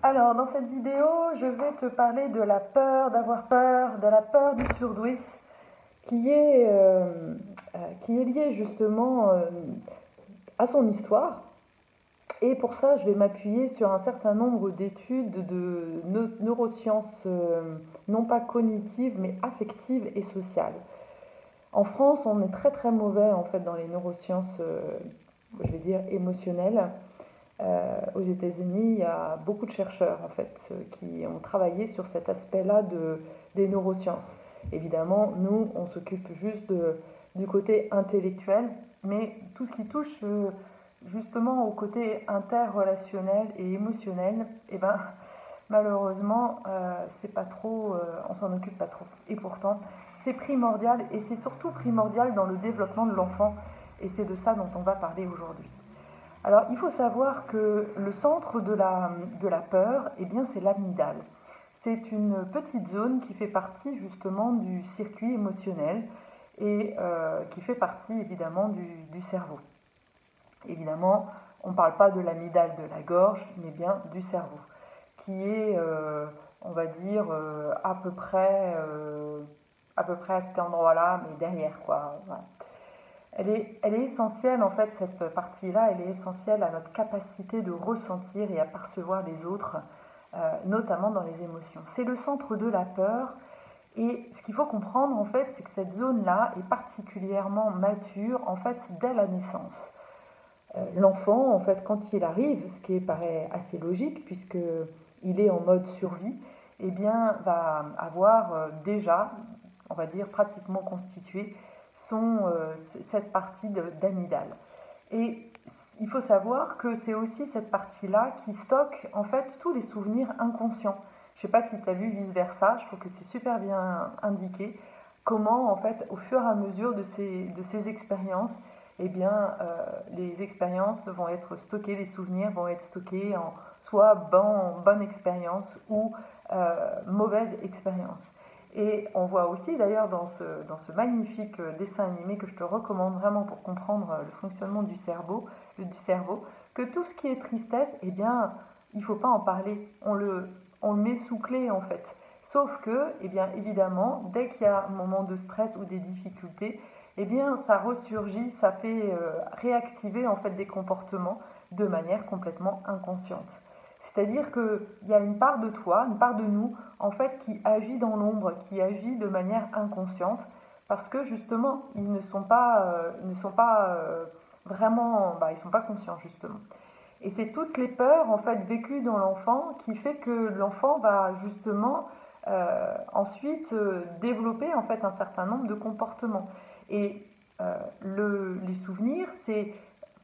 Alors, dans cette vidéo, je vais te parler de la peur d'avoir peur, de la peur du surdoué, qui est, euh, qui est liée justement à son histoire. Et pour ça, je vais m'appuyer sur un certain nombre d'études de neurosciences, non pas cognitives, mais affectives et sociales. En France, on est très très mauvais en fait dans les neurosciences, je vais dire émotionnelles. Aux États-Unis, il y a beaucoup de chercheurs en fait qui ont travaillé sur cet aspect-là des neurosciences. Évidemment, nous, on s'occupe juste du côté intellectuel, mais tout ce qui touche justement au côté interrelationnel et émotionnel, eh ben, malheureusement, c'est pas trop, on s'en occupe pas trop. Et pourtant, c'est primordial, et c'est surtout primordial dans le développement de l'enfant, et c'est de ça dont on va parler aujourd'hui. Alors, il faut savoir que le centre de la peur, eh bien, c'est l'amygdale. C'est une petite zone qui fait partie justement du circuit émotionnel et qui fait partie évidemment du cerveau. Évidemment, on ne parle pas de l'amygdale de la gorge, mais bien du cerveau, qui est, on va dire, à peu près à cet endroit-là, mais derrière, quoi. Voilà. Elle est essentielle, en fait, cette partie-là, elle est essentielle à notre capacité de ressentir et à percevoir les autres, notamment dans les émotions. C'est le centre de la peur, et ce qu'il faut comprendre, en fait, c'est que cette zone-là est particulièrement mature, en fait, dès la naissance. L'enfant, en fait, quand il arrive, ce qui paraît assez logique, puisqu'il est en mode survie, eh bien, va avoir déjà, on va dire, pratiquement constitué cette partie d'amygdale. Et il faut savoir que c'est aussi cette partie-là qui stocke, en fait, tous les souvenirs inconscients. Je ne sais pas si tu as vu vice-versa, je trouve que c'est super bien indiqué comment, en fait, au fur et à mesure de ces expériences, eh bien, les expériences vont être stockées, les souvenirs vont être stockés en soit bonne expérience ou mauvaise expérience. Et on voit aussi d'ailleurs dans ce magnifique dessin animé que je te recommande vraiment pour comprendre le fonctionnement du cerveau, que tout ce qui est tristesse, eh bien, il ne faut pas en parler. On le met sous clé en fait. Sauf que, eh bien, évidemment, dès qu'il y a un moment de stress ou des difficultés, eh bien, ça ressurgit, ça fait réactiver en fait des comportements de manière complètement inconsciente. C'est-à-dire qu'il y a une part de toi, une part de nous, en fait, qui agit dans l'ombre, qui agit de manière inconsciente, parce que justement, ils ne sont pas vraiment, ils ne sont pas conscients justement. Et c'est toutes les peurs en fait vécues dans l'enfant qui fait que l'enfant va justement ensuite développer en fait un certain nombre de comportements. Et les souvenirs, c'est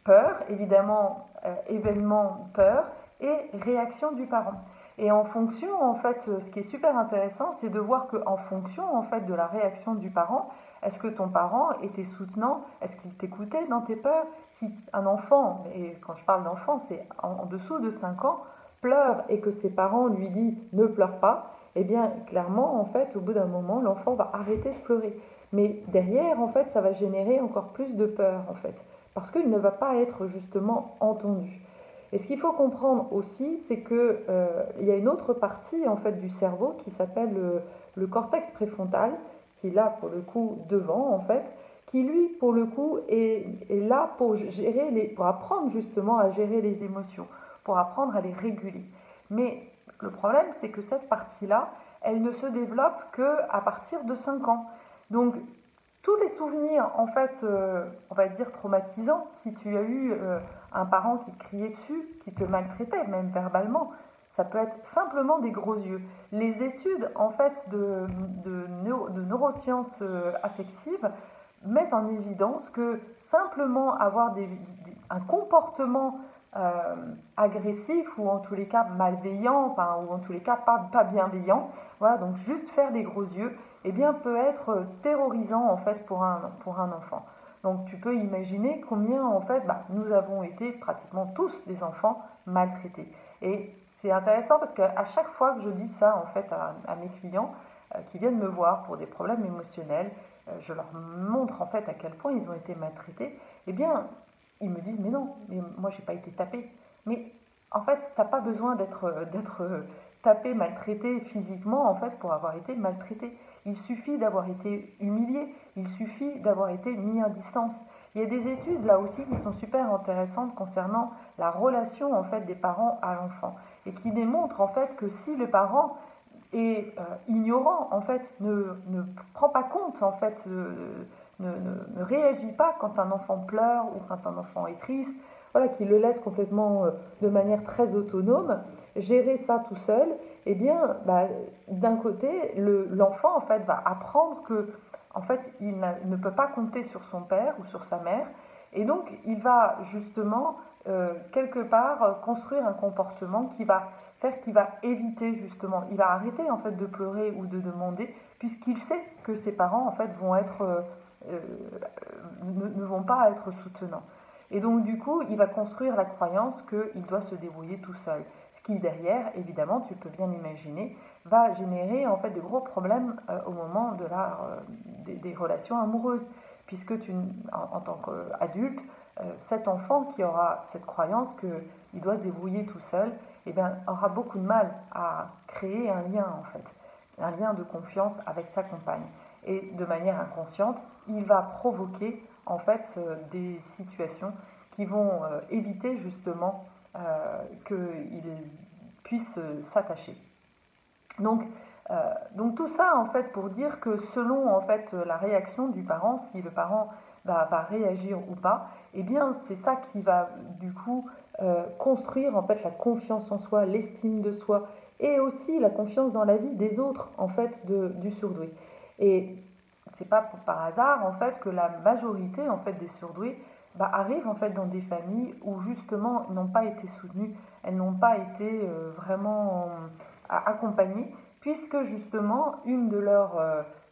peur, évidemment, événement, peur, et réaction du parent. Et en fonction, en fait, ce qui est super intéressant, c'est de voir qu'en fonction, en fait, de la réaction du parent, est-ce que ton parent était soutenant, est-ce qu'il t'écoutait dans tes peurs? Si un enfant, et quand je parle d'enfant, c'est en dessous de 5 ans, pleure et que ses parents lui disent ne pleure pas, eh bien, clairement, en fait, au bout d'un moment, l'enfant va arrêter de pleurer. Mais derrière, en fait, ça va générer encore plus de peur, en fait, parce qu'il ne va pas être justement entendu. Et ce qu'il faut comprendre aussi, c'est que il y a une autre partie en fait du cerveau qui s'appelle le cortex préfrontal, qui est là pour le coup devant en fait, qui lui pour le coup est là pour pour apprendre justement à gérer les émotions, pour apprendre à les réguler. Mais le problème, c'est que cette partie-là, elle ne se développe que à partir de 5 ans. Donc tous les souvenirs, en fait, on va dire traumatisants, si tu as eu un parent qui te criait dessus, qui te maltraitait, même verbalement, ça peut être simplement des gros yeux. Les études, en fait, de neurosciences affectives mettent en évidence que simplement avoir un comportement agressif ou en tous les cas malveillant, enfin, ou en tous les cas pas bienveillant, voilà, donc juste faire des gros yeux, eh bien, peut être terrorisant en fait pour un enfant. Donc tu peux imaginer combien en fait nous avons été pratiquement tous des enfants maltraités. Et c'est intéressant parce qu'à chaque fois que je dis ça en fait à mes clients qui viennent me voir pour des problèmes émotionnels, je leur montre en fait à quel point ils ont été maltraités, eh bien ils me disent mais non, mais moi j'ai pas été tapé. Mais en fait, t'as pas besoin d'être tapé, maltraité physiquement, en fait, pour avoir été maltraité. Il suffit d'avoir été humilié, il suffit d'avoir été mis à distance. Il y a des études là aussi qui sont super intéressantes concernant la relation en fait des parents à l'enfant et qui démontrent en fait que si le parent est ignorant, en fait, ne prend pas compte, en fait, ne réagit pas quand un enfant pleure ou quand un enfant est triste, voilà, qui le laisse complètement de manière très autonome, gérer ça tout seul, eh bien, bah, d'un côté, l'enfant, en fait, va apprendre que, en fait, il ne peut pas compter sur son père ou sur sa mère, et donc, il va justement, quelque part, construire un comportement qui va faire qu'il va éviter justement, il va arrêter en fait de pleurer ou de demander, puisqu'il sait que ses parents en fait vont être, euh, ne vont pas être soutenants. Et donc du coup, il va construire la croyance qu'il doit se débrouiller tout seul. Ce qui derrière, évidemment, tu peux bien imaginer, va générer en fait de gros problèmes au moment de des relations amoureuses, puisque en tant qu'adulte, cet enfant qui aura cette croyance qu'il doit se débrouiller tout seul, eh bien, aura beaucoup de mal à créer un lien en fait, un lien de confiance avec sa compagne. Et de manière inconsciente, il va provoquer en fait des situations qui vont éviter justement qu'il puisse s'attacher. Donc, donc tout ça en fait pour dire que selon en fait la réaction du parent, si le parent va réagir ou pas, eh bien c'est ça qui va du coup construire en fait la confiance en soi, l'estime de soi et aussi la confiance dans la vie des autres en fait du surdoué. Et c'est pas par hasard en fait que la majorité en fait des surdoués arrivent en fait dans des familles où justement n'ont pas été soutenues, elles n'ont pas été vraiment accompagnées, puisque justement une de leurs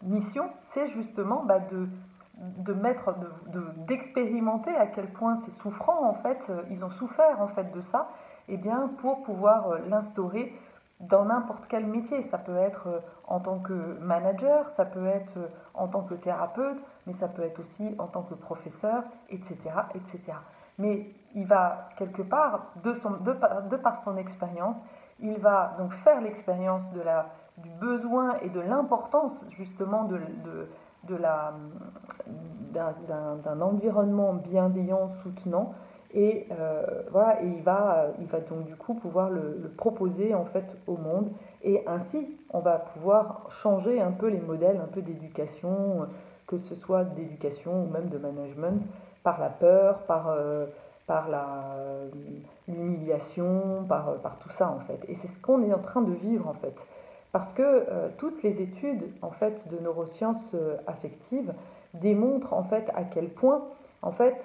missions c'est justement d'expérimenter à quel point c'est souffrant en fait, ils ont souffert en fait de ça, et bien pour pouvoir l'instaurer dans n'importe quel métier. Ça peut être en tant que manager, ça peut être en tant que thérapeute, mais ça peut être aussi en tant que professeur, etc., etc. Mais il va quelque part, de par son expérience, il va donc faire l'expérience du besoin et de l'importance justement de la, d'un environnement bienveillant, soutenant, et voilà, et il va donc du coup pouvoir le proposer en fait au monde, et ainsi on va pouvoir changer un peu les modèles un peu d'éducation, que ce soit d'éducation ou même de management, par la peur, par l'humiliation, par tout ça en fait. Et c'est ce qu'on est en train de vivre en fait. Parce que toutes les études en fait de neurosciences affectives démontrent en fait à quel point en fait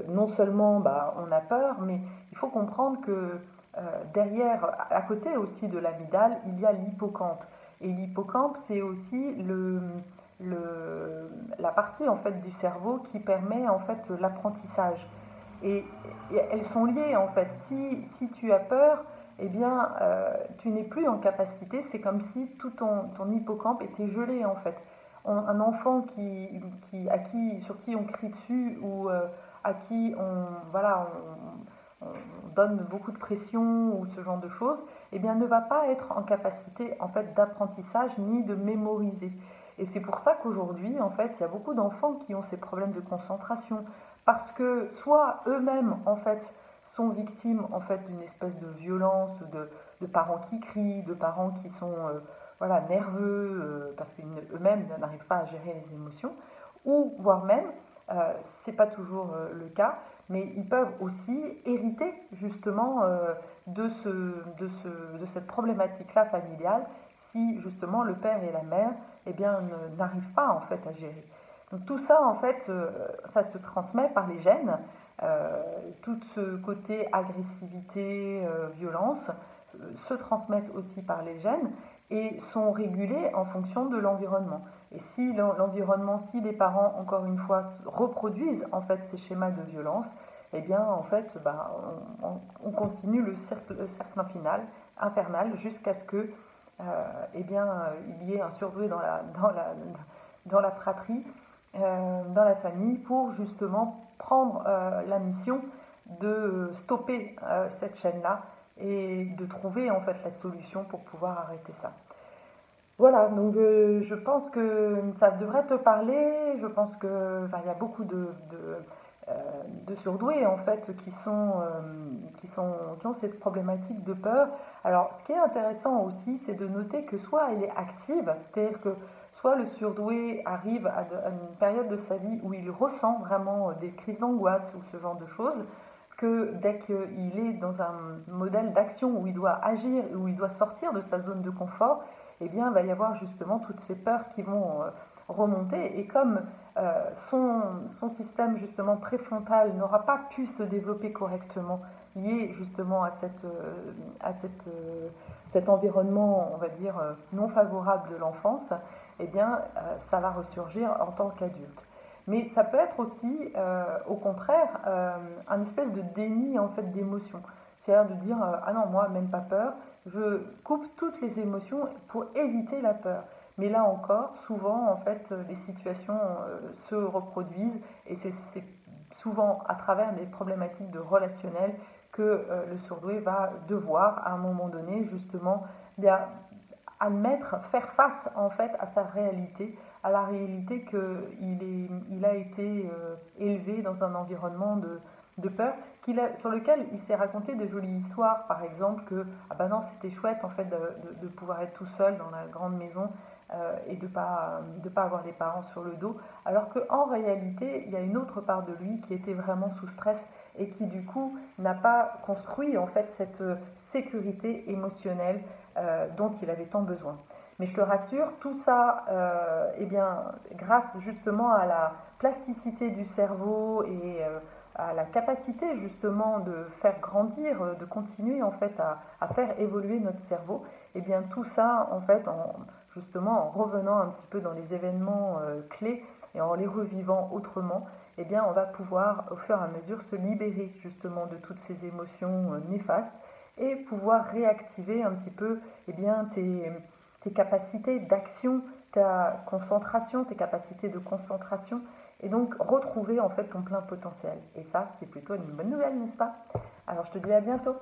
non seulement on a peur, mais il faut comprendre que derrière, à côté aussi de l'amygdale, il y a l'hippocampe. Et l'hippocampe, c'est aussi la partie en fait du cerveau qui permet en fait l'apprentissage. Et, et elles sont liées en fait. Si tu as peur, eh bien, tu n'es plus en capacité, c'est comme si tout ton hippocampe était gelé en fait. Un enfant sur qui on crie dessus ou à qui on donne beaucoup de pression ou ce genre de choses, eh bien, ne va pas être en capacité en fait d'apprentissage ni de mémoriser. Et c'est pour ça qu'aujourd'hui, en fait, il y a beaucoup d'enfants qui ont ces problèmes de concentration parce que soit eux-mêmes en fait sont victimes en fait d'une espèce de violence, de parents qui crient, de parents qui sont voilà, nerveux parce qu'eux-mêmes n'arrivent pas à gérer les émotions, ou voire même, c'est pas toujours le cas, mais ils peuvent aussi hériter justement de cette problématique-là familiale si justement le père et la mère eh bien, n'arrivent pas en fait à gérer. Donc tout ça en fait, ça se transmet par les gènes, tout ce côté agressivité, violence se transmettent aussi par les gènes et sont régulés en fonction de l'environnement. Et si l'environnement, si les parents, encore une fois, reproduisent en fait ces schémas de violence, eh bien en fait, on continue le cercle infernal jusqu'à ce que eh bien, il y ait un surdoué dans la fratrie, dans la famille, pour justement prendre la mission de stopper cette chaîne-là et de trouver en fait la solution pour pouvoir arrêter ça. Voilà, donc je pense que ça devrait te parler. Je pense que il y a beaucoup euh, de surdoués en fait qui ont cette problématique de peur. Alors, ce qui est intéressant aussi, c'est de noter que soit elle est active, c'est-à-dire que soit le surdoué arrive à une période de sa vie où il ressent vraiment des crises d'angoisse ou ce genre de choses, que dès qu'il est dans un modèle d'action où il doit agir, où il doit sortir de sa zone de confort, eh bien, il va y avoir justement toutes ces peurs qui vont remonter. Et comme son système justement préfrontal n'aura pas pu se développer correctement, lié justement à cet environnement, on va dire, non favorable de l'enfance, eh bien, ça va ressurgir en tant qu'adulte. Mais ça peut être aussi, au contraire, un espèce de déni en fait d'émotion. C'est-à-dire de dire ah non, moi, même pas peur, je coupe toutes les émotions pour éviter la peur. Mais là encore, souvent, en fait, les situations se reproduisent et c'est souvent à travers des problématiques de relationnel que le surdoué va devoir, à un moment donné, justement, bien, admettre, faire face en fait à sa réalité, à la réalité qu'il a été élevé dans un environnement de peur, sur lequel il s'est raconté de jolies histoires, par exemple que ah ben non c'était chouette en fait de pouvoir être tout seul dans la grande maison et de pas avoir les parents sur le dos, alors qu'en réalité il y a une autre part de lui qui était vraiment sous stress et qui du coup n'a pas construit en fait cette sécurité émotionnelle dont il avait tant besoin. Mais je te rassure, tout ça, eh bien, grâce justement à la plasticité du cerveau et à la capacité justement de faire grandir, de continuer en fait à faire évoluer notre cerveau, eh bien tout ça en fait, justement en revenant un petit peu dans les événements clés et en les revivant autrement, eh bien on va pouvoir au fur et à mesure se libérer justement de toutes ces émotions néfastes et pouvoir réactiver un petit peu eh bien, tes capacités d'action, ta concentration, tes capacités de concentration, et donc retrouver en fait ton plein potentiel. Et ça, c'est plutôt une bonne nouvelle, n'est-ce pas? Alors je te dis à bientôt.